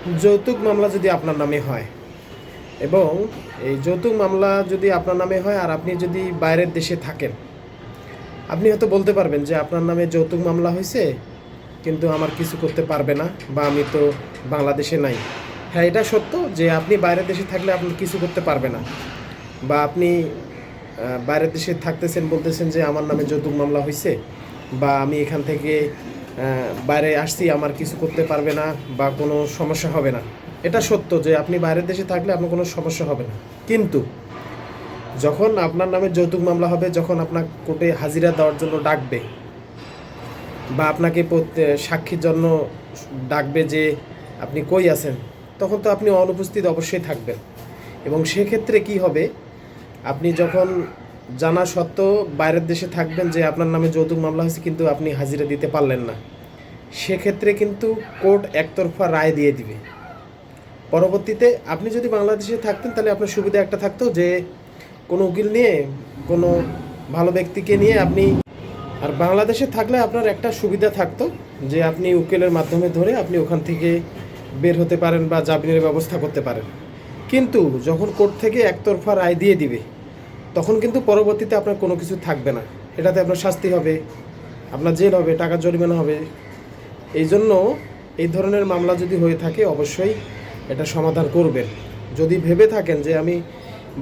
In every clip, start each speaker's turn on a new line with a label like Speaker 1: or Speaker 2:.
Speaker 1: যৌতুক মামলা যদি আপনার নামে হয় এবং এই যৌতুক মামলা যদি আপনার নামে হয় আর আপনি যদি বাইরের দেশে থাকেন, আপনি হয়তো বলতে পারবেন যে আপনার নামে যৌতুক মামলা হয়েছে কিন্তু আমার কিছু করতে পারবে না, বা আমি তো বাংলাদেশে নাই। হ্যাঁ, এটা সত্য যে আপনি বাইরের দেশে থাকলে আপনার কিছু করতে পারবে না, বা আপনি বাইরের দেশে থাকতেছেন, বলতেছেন যে আমার নামে যৌতুক মামলা হয়েছে, বা আমি এখান থেকে বাইরে আসছি, আমার কিছু করতে পারবে না বা কোনো সমস্যা হবে না। এটা সত্য যে আপনি বাইরের দেশে থাকলে আপনার কোনো সমস্যা হবে না। কিন্তু যখন আপনার নামে যৌতুক মামলা হবে, যখন আপনার কোর্টে হাজিরা দেওয়ার জন্য ডাকবে বা আপনাকে সাক্ষীর জন্য ডাকবে যে আপনি কই আছেন, তখন তো আপনি অনুপস্থিত অবশ্যই থাকবেন। এবং সেক্ষেত্রে কি হবে, আপনি যখন জানা সত্ত্বেও বাইরের দেশে থাকবেন যে আপনার নামে যৌতুক মামলা হয়েছে কিন্তু আপনি হাজিরা দিতে পারলেন না, সেক্ষেত্রে কিন্তু কোর্ট একতরফা রায় দিয়ে দিবে। পরবর্তীতে আপনি যদি বাংলাদেশে থাকতেন তাহলে আপনার সুবিধা একটা থাকতো যে কোনো উকিল নিয়ে, কোনো ভালো ব্যক্তিকে নিয়ে আপনি, আর বাংলাদেশে থাকলে আপনার একটা সুবিধা থাকতো যে আপনি উকিলের মাধ্যমে ধরে আপনি ওখান থেকে বের হতে পারেন বা জামিনের ব্যবস্থা করতে পারেন। কিন্তু যখন কোর্ট থেকে একতরফা রায় দিয়ে দিবে, তখন কিন্তু পরবর্তীতে আপনার কোনো কিছু থাকবে না। এটাতে আপনার শাস্তি হবে, আপনার জেল হবে, টাকা জরিমানা হবে। এই জন্য এই ধরনের মামলা যদি হয়ে থাকে অবশ্যই এটা সমাধান করবেন। যদি ভেবে থাকেন যে আমি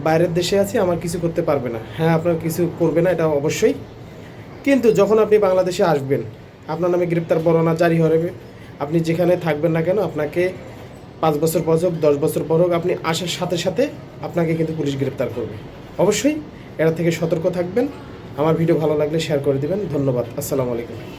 Speaker 1: বাইরের দেশে আছি, আমার কিছু করতে পারবে না, হ্যাঁ, আপনার কিছু করবে না, এটা অবশ্যই। কিন্তু যখন আপনি বাংলাদেশে আসবেন, আপনার নামে গ্রেপ্তার পরোয়ানা জারি হবে। আপনি যেখানে থাকবেন না কেন, আপনাকে 5 বছর পর হোক, 10 বছর পর হোক, আপনি আসার সাথে সাথে আপনাকে কিন্তু পুলিশ গ্রেপ্তার করবে। অবশ্যই এটা থেকে সতর্ক থাকবেন। আমার ভিডিও ভালো লাগলে শেয়ার করে দিবেন। ধন্যবাদ। আসসালামু আলাইকুম।